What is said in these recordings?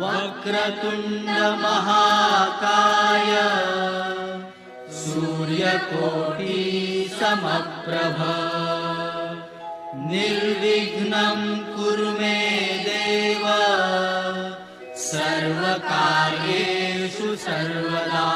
वक्रतुंड महाकाय सूर्यकोटि समप्रभ निर्विघ्नं कुरु मे देव सर्वकार्येषु सर्वदा।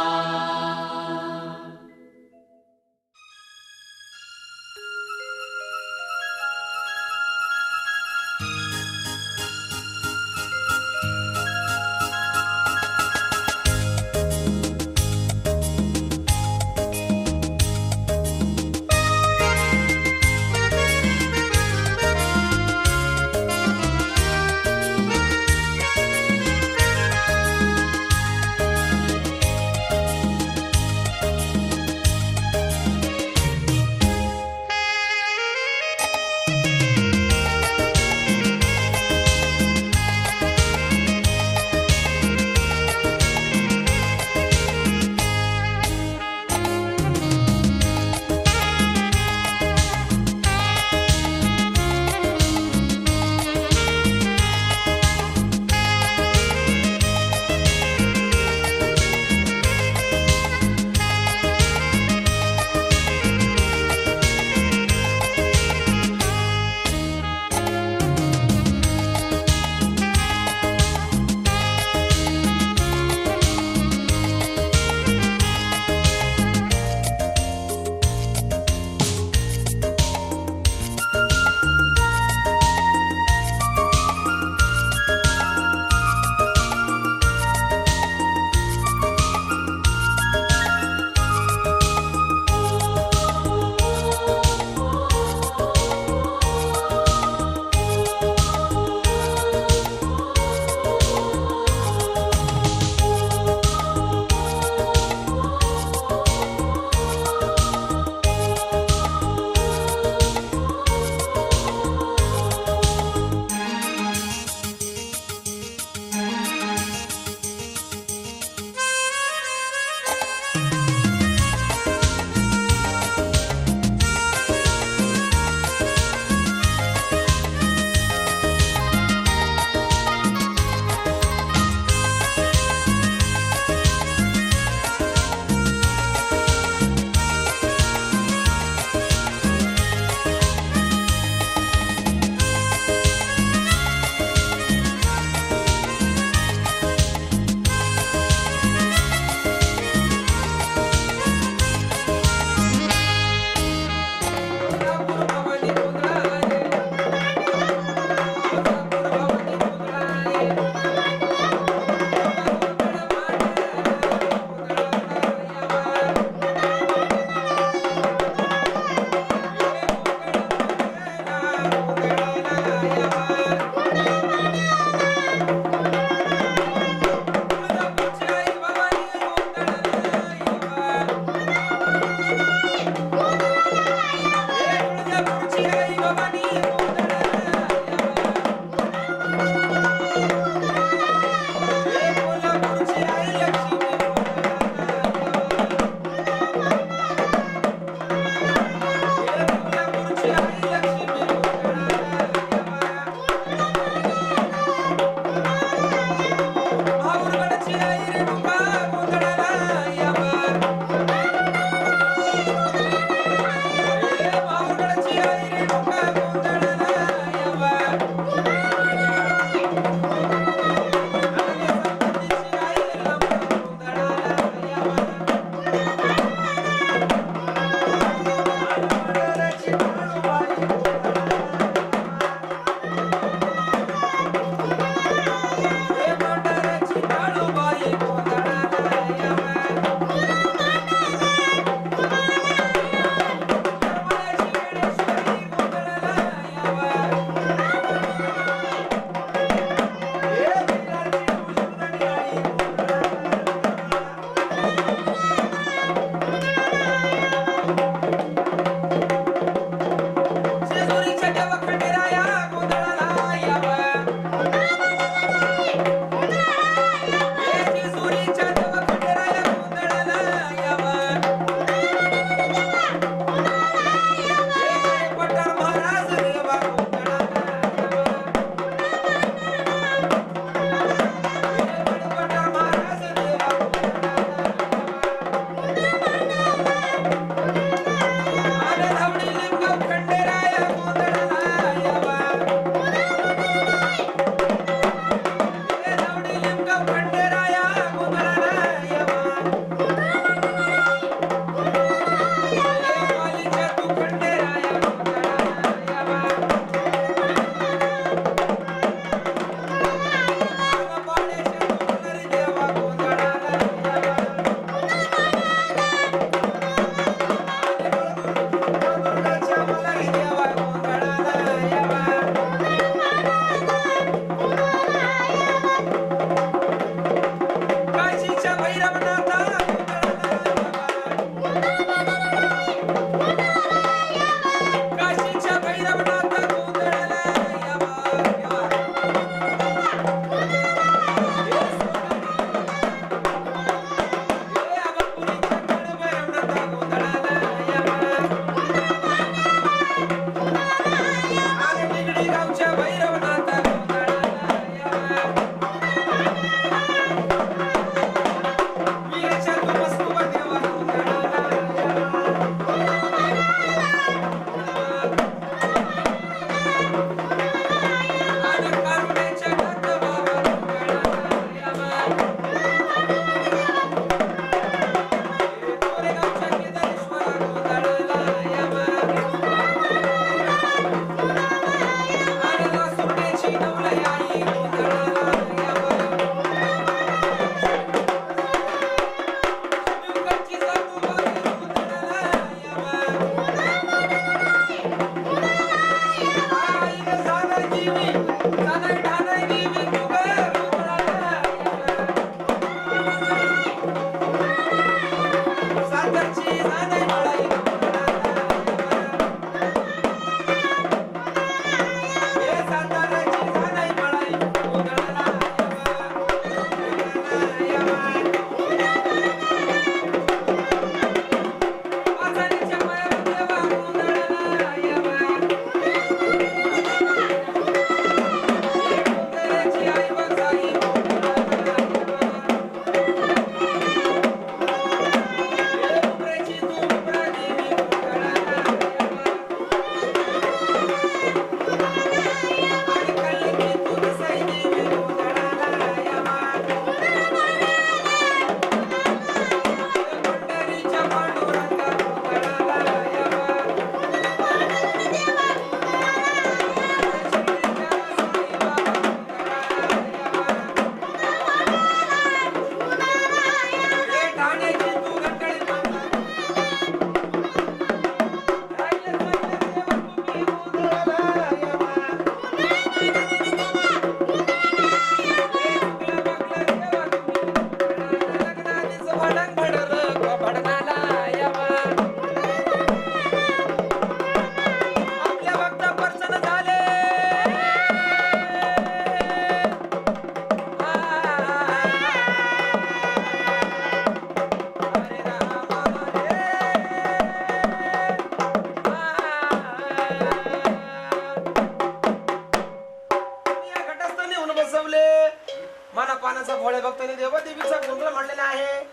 भोळे भक्तांनी देवा देवीचा गोंधळ मांडलेला आहे.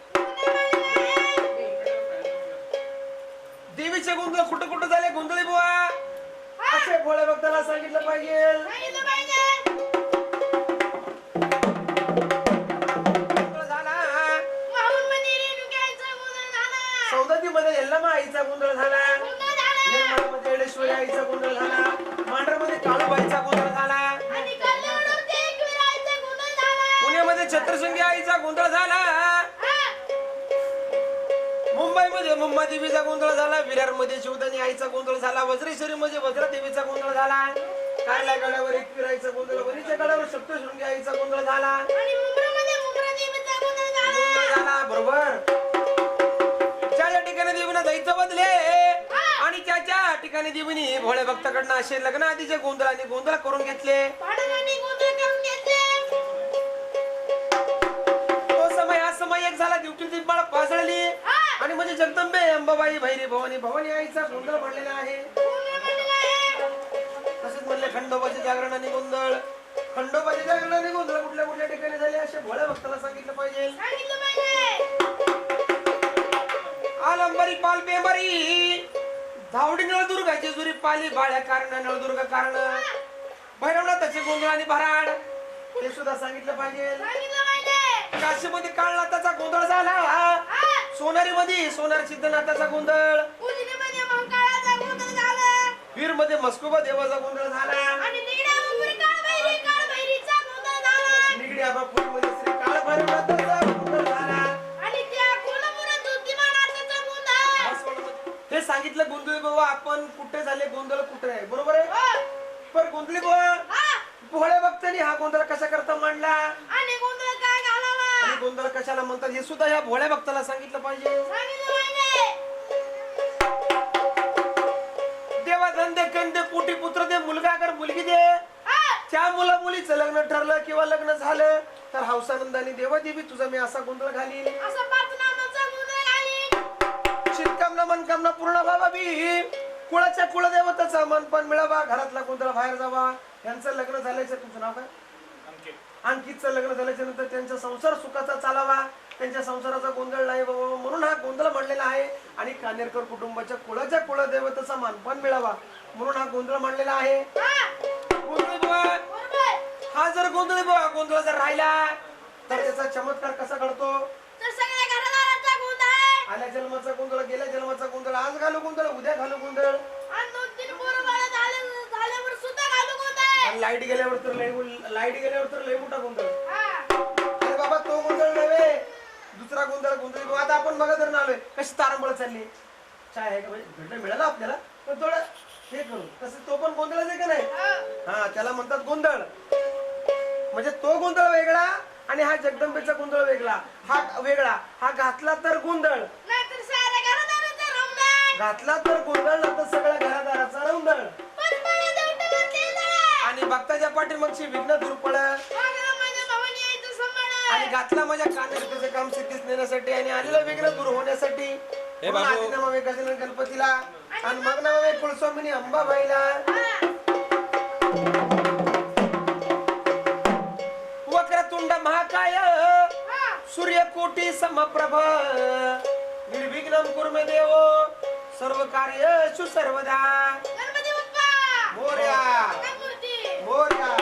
देवीचे गोंधळ कुठं कुठं झाले गोंधळी बुवा असे भोळे भक्ताला सांगितलं पाहिजे. गोंधळ झाला सौंदर्यामध्ये यल्लमा आईचा गोंधळ झाला, निर्मळमध्ये येडेश्वरी आईचा गोंधळ झाला, मांढरमध्ये काळूबाईचा गोंधळ झाला, पुण्यामध्ये छत्रशृंगी आईचा गोंधळ झाला, मुंबईमध्ये मुंबादेवीचा गोंधळ झाला, विरारमध्ये शिवदानी आईचा गोंधळ झाला, वज्रेश्वरीमध्ये वज्रदेवीचा गोंधळ झाला, कारल्या गडावर एकवीर आईचा गोंधळ, वरीच्या गडावर सप्तशृंगी आईचा गोंधळ झाला. बरोबर ज्या ठिकाणी देवीनं दैत्य बदले आणि त्या ठिकाणी देवीने भोळे भक्ताकडनं असे लग्न आधीचे गोंधळ आणि गोंधळ करून घेतले. तो समय हा समय एक झाला, दिवटी बाळ पाजळली आणि म्हणजे जगदंबे अंबाबाई भैरी भवानी भवानी आईचा गोंधळ मांडलेला आहे. तसेच म्हणले खंडोबाचे जागरण आणि गोंधळ, खंडोबाचे जागरण आणि गोंधळ कुठल्या कुठल्या ठिकाणी झाले असे भोळ्या भक्ताला सांगितलं पाहिजे. आलंबरी पाल बेंबरी धावडी नळदुर्गाची जुरी पाली बाळ्या कारण नळदुर्गा कारण भैरवनाथाचे गोंधळ आणि भराड हे सुद्धा सांगितलं पाहिजे. काशीमध्ये काळनाथाचा गोंधळ झाला, सोनारी मध्ये सोनार सिद्धनाथाचा गोंधळ, वीर मध्ये मस्कोबा देवाचा गोंधळ झाला, निगडी आबापूरमध्ये श्री काळ भैरवनाथाचा गोंधळ झाला. हे सांगितलं गोंधळी बाबा आपण कुठे झाले गोंधळ कुठे आहे बरोबर आहे. पण गोंधळी बाबा भोळ्या भक्तांनी हा गोंधळ कशा करता मांडला आणि गोंधळ कशाला म्हणतात हे सुद्धा ह्या भोळ्या भक्ताला सांगितलं पाहिजे. देवा धंदे कंदे पोटी पुत्र दे मुलगा अगर मुलगी दे, त्या मुला मुलीचं लग्न ठरलं किंवा लग्न झालं तर हौसानंदाने देवा देवी तुझा मी असा गोंधळ घालील, शितकामना मनकामना पूर्ण व्हावा बी, कुळाच्या कुळदेवताचा मन पण मिळावा, घरातला गोंधळ बाहेर जावा. यांचं लग्न झाल्याचं तुमचं नाव काय? अंकितचं लग्न झाल्याच्या नंतर त्यांचा संसार सुखाचा चालावा, त्यांच्या संसाराचा गोंधळ नाही बाबा म्हणून हा गोंधळ मांडलेला आहे. आणि कानेरकर कुटुंबाच्या कुळाच्या कुळदेवताचा मान पण मिळावा म्हणून हा गोंधळ मांडलेला आहे. हा जर गोंधळ जर राहिला तर त्याचा चमत्कार कसा घडतो? आल्या जन्माचा गोंधळ, गेल्या जन्माचा गोंधळ, आज घालू गोंधळ, उद्या घालू गोंधळ, लाईट गेल्यावर तर लय मोठा गोंधळ. अरे बाबा तो गोंधळ नव्हे, दुसरा गोंधळ गोंधळ. आता आपण बघा जर आलोय कशी तारंबळ चालली, चाय आहे का भेटलं मिळालं आपल्याला पण थोडं हे करू तसं तो पण गोंधळच आहे का नाही? हा त्याला म्हणतात गोंधळ. म्हणजे तो गोंधळ वेगळा आणि हा जगदंबेचा गोंधळ वेगळा. हा वेगळा, हा घातला तर गोंधळ, घातला तर गोंधळ ना तर सगळ्या घरादाराचा रौंदळ. आणि भक्ताच्या पाठीमागची विघ्न दूर पड आणि घातला माझ्या कानाचे काम सिद्धीस नेण्यासाठी आणि आलेलं विघ्न दूर होण्यासाठी गणपतीला आणि मग नवे कुलस्वामिनी अंबाबाईला. वक्रतुंड महाकाय सूर्यकोटी समप्रभ निर्विघ्नं कुरु मे देव सर्व कार्येषु सर्वदा. मोरया मोरया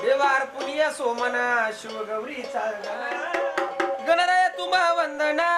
देवार पुनिया सोमना शिवगौरीचा गणराय तुम्हा वंदना.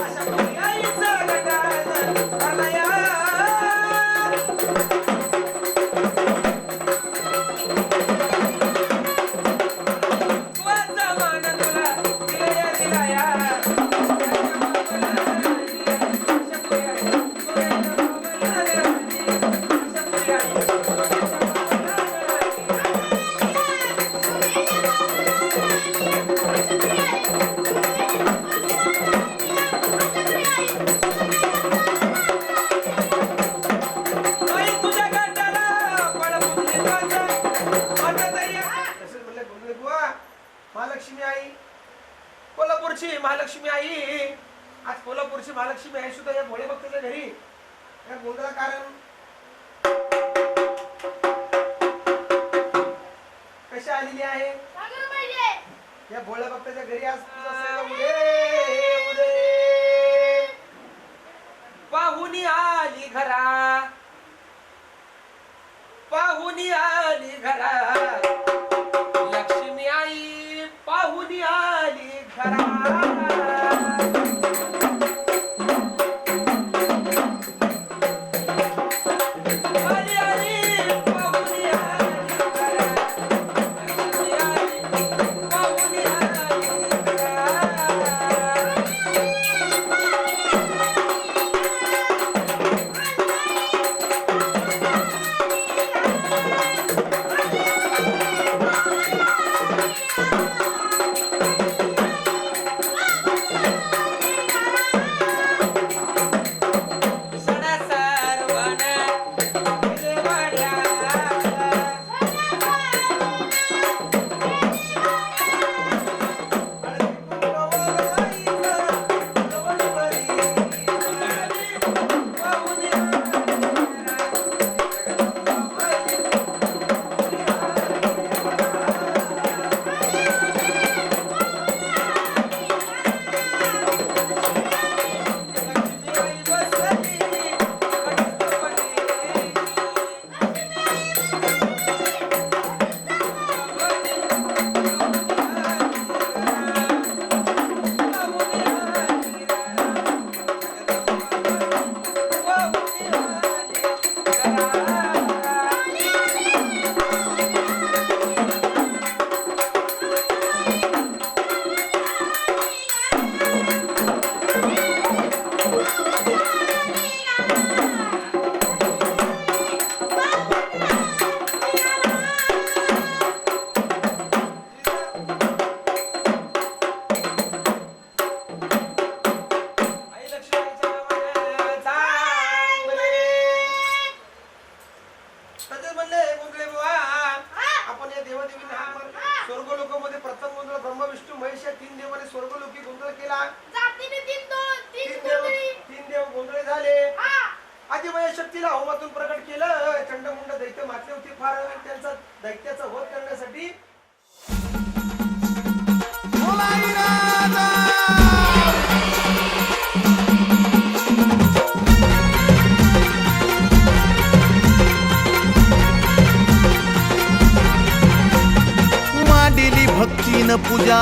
अशा पर्यायीचा गटार आला या. वाचा मान तुला दिलया दिलाया. आई तुझ्या गटाला पळवून वाचा. वाचा तरी तसेच म्हणले गुंडळे बुवा, महालक्ष्मी आई, कोल्हापूरची महालक्ष्मी आई. आज कोल्हापूरची महालक्ष्मी आई सुद्धा या भोळे भक्ताच्या घरी या गोंधळा कारण कशा आलेली आहे. या भोळ्या भक्ताच्या घरी आज तुझा सगळं उदे उदे पाहुणी आली घरा, पाहुणी आली घरा. लक्ष्मी आई पाहुणी आली घरा. आली आली पाहुणी आली घरा. लक्ष्मी आई पाहुणी आली घरा. सणा सर्वना दिलवाड्या. आई लक्ष्मीच्या नावाने चांगले. तसेच म्हणले गुंडळे बुवा, आपण या देवदेवीने हा स्वर्ग लोकांमध्ये प्रथम गोंधळ ब्रह्मा विष्णू महेश या तीन देवाने स्वर्गलोकी गोंधळ केला. तीन देव गोंधळे झाले. आदिमय शक्तीला होमातून प्रकट केलं. चंडमुंड दैत्य मारले होते फार. त्यांचा दैत्याचा वध करण्यासाठी मांडिली भक्तीन पूजा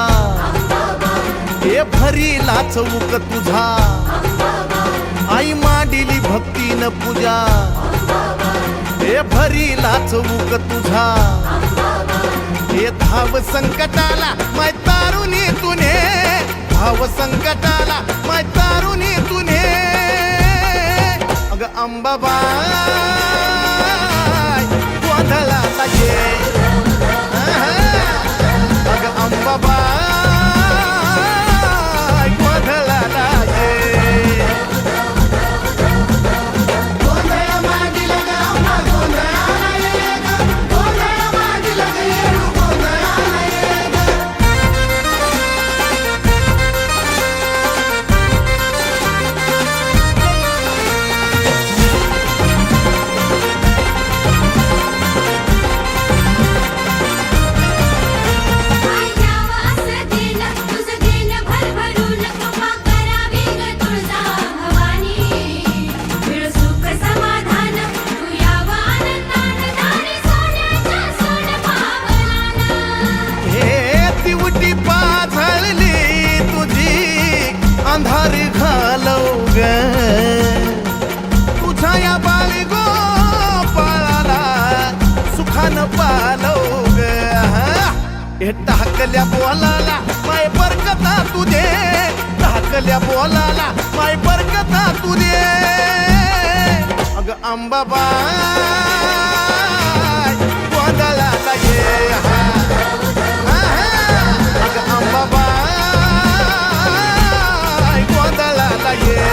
हे भरीला चौक तुझा. आई मांडिली भक्तीन पूजा हे भरीला चौक तुझा. हे धाव संकटाला माय तारुणी तुने, धाव संकटाला माय तारुणी तुने. अग अंबाबाई गोंधळाला ये. अग अंबाबाई गोंधळाला ये. वारी घालव ग तुझ्या या बाळी गोपाळाला सुखानं पालव ग हे टाकल्या बोलाला माय बरकता तू दे टाकल्या बोलाला माय बरकता तू दे अग अंबाबाई गोंधळाला ये अग अंबाबाई गोंधळाला ये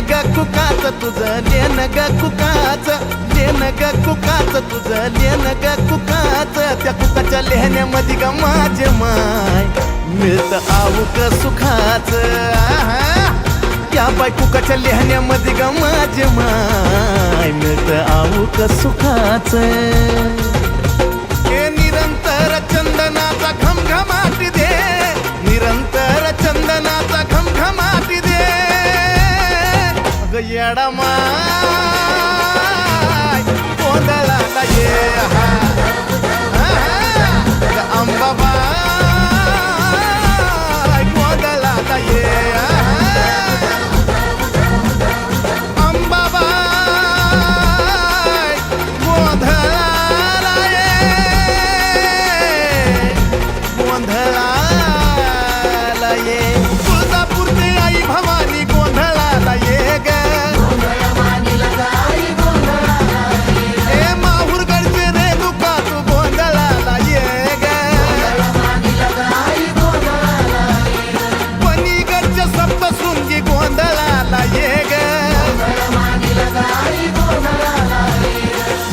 ग कुकाच तुझं लेन ग कुकाच लेन ग कुकाच तुझं लेन ग कुकाच त्या कुकाच्या लेहण्यामध्ये ग माझे माय मिळत आवक सुखाच त्या बाय कुकाच्या लेहण्यामध्ये ग माझे माय मिळत आवक सुखाच हे निरंतर चंदनाचा घमघमाट दे निरंतर चंदनाचा घमघमाट दे येडा माय गोंधळाला ये अंबाबाई गोंधळाला ये अंबाबाई गोंधळाला ये गोंधळाला ये तुळजापूरची आई भवानी गोंधळाला ये ग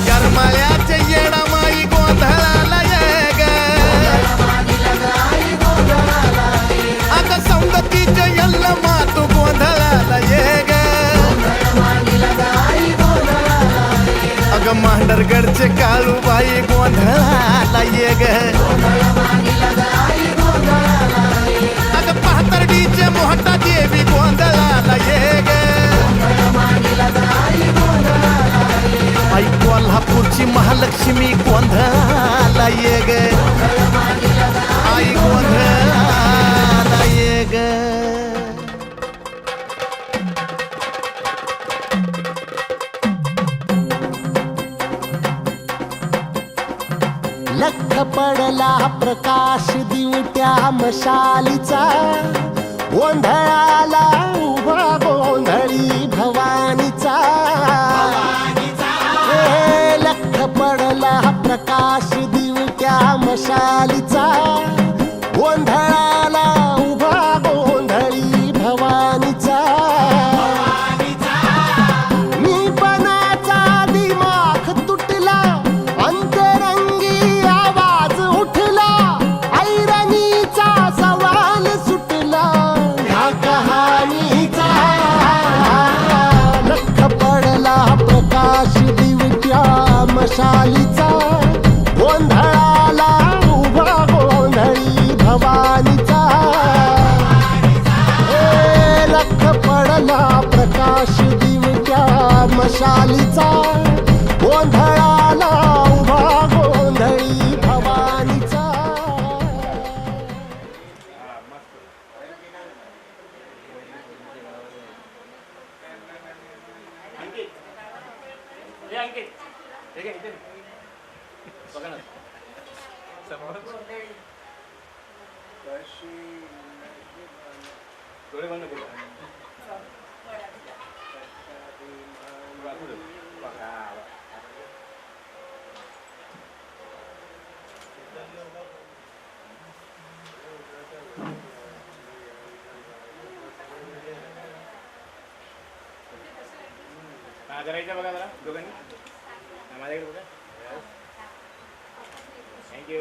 गरमाळ्याच्या येडा माई गोंधळाला ये ग आता सौंदतीच्या यल्ल मातू गोंधळाला ये ग अग मांडरगडचे काळूबाई गोंधळाला ये ग अग पाथर्डीचे मोहटा देवी गोंधळाला ये ग आई कोल्हापूरची महालक्ष्मी गोंधळाला ये ग आई गोंधळाला ये ग लख पडला प्रकाश दिवट्या मशालीचा गोंधळाला उभा गोंधळी भवानीचा लख पडला प्रकाश दिवट्या मशालीचा गोंधळाला उभा गोंधळी भवानीचा मी पणाचा दिमाग तुटला अंतरंगी आवाज उठला ऐरणीचा सवाल सुटला ह्या कहाणीचा लख पडला प्रकाश दिवट्या मशालीचा गोंधळाला उभा गोंधळी भवानीचा लख पडला प्रकाश दिवट्या मशालीचा गोंधळाला उभा गोंधळी भवानीचा जरा इथे बघा जरा दोघांनी माझ्याकडे बघा थँक्यू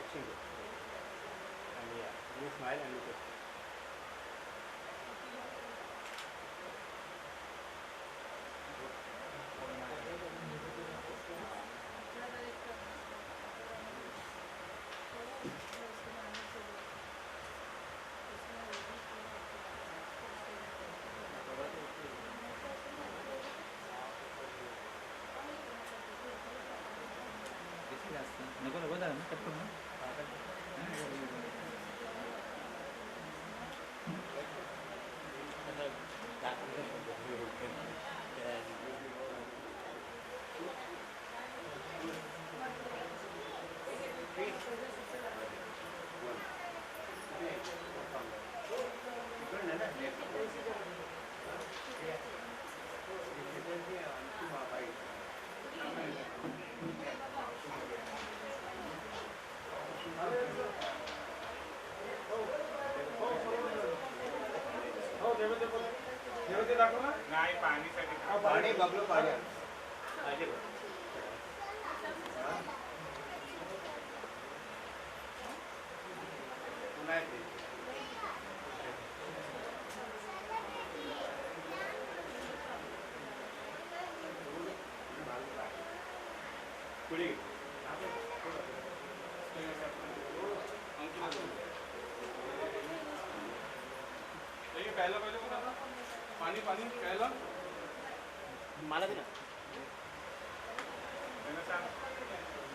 शिंदे आणि स्माईल आणि लुक नको नको दादा कट करू नाही पाणीसाठी पाणी बघलो पाणी पुढे प्यायला पाहिजे कोण आता पाणी पाणी प्यायला मला दे ना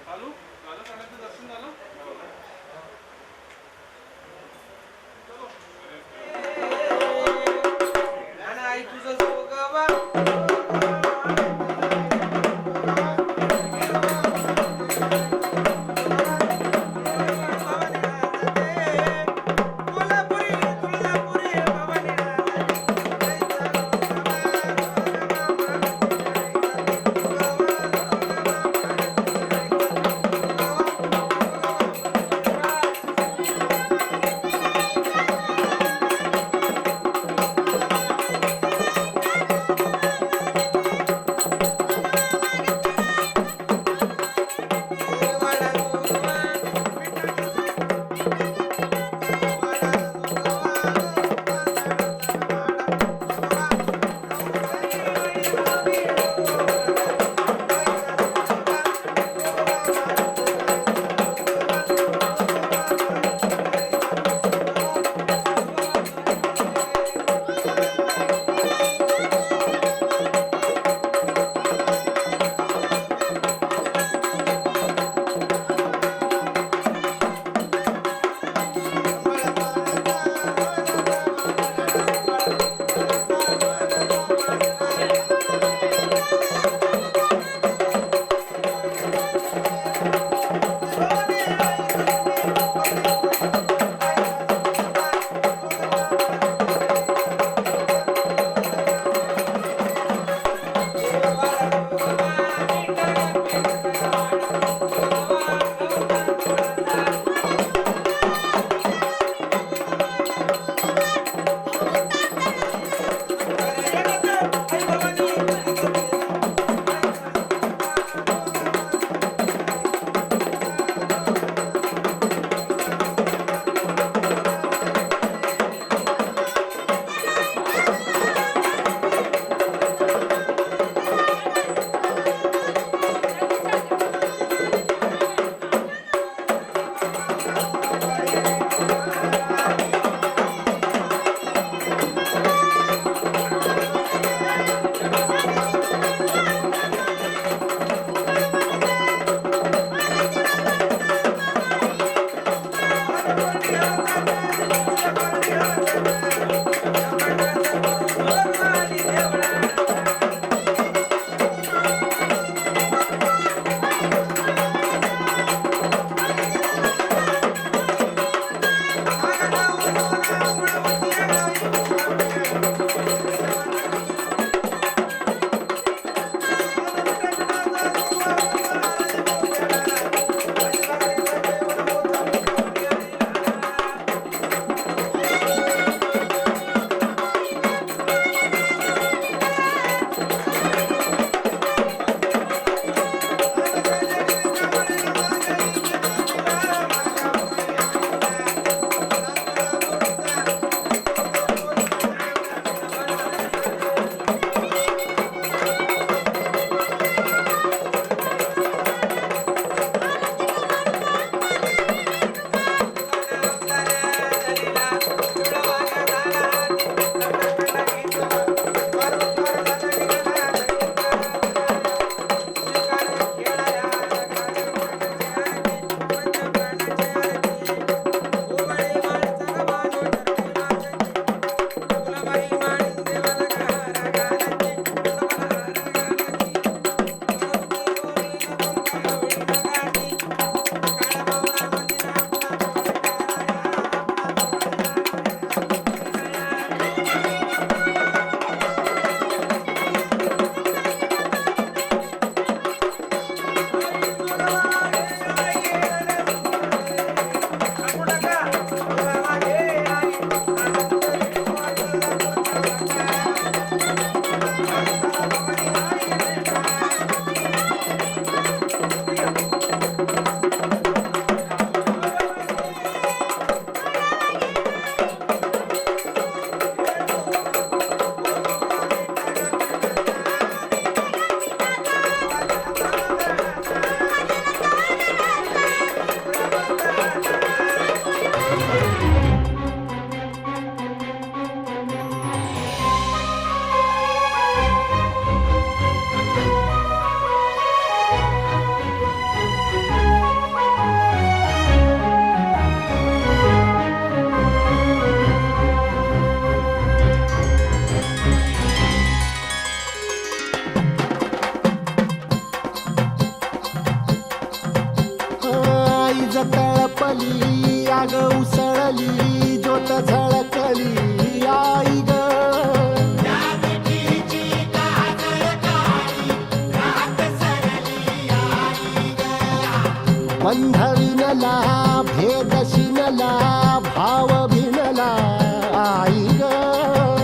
चालू झालं सगळ्यांचं दर्शन झालं आणि आई तुझं सोगावा लाज तळपली आग उसळली ज्योत झळकली आई ग बंध विनला भेद शिनला भाव भिनला आई ग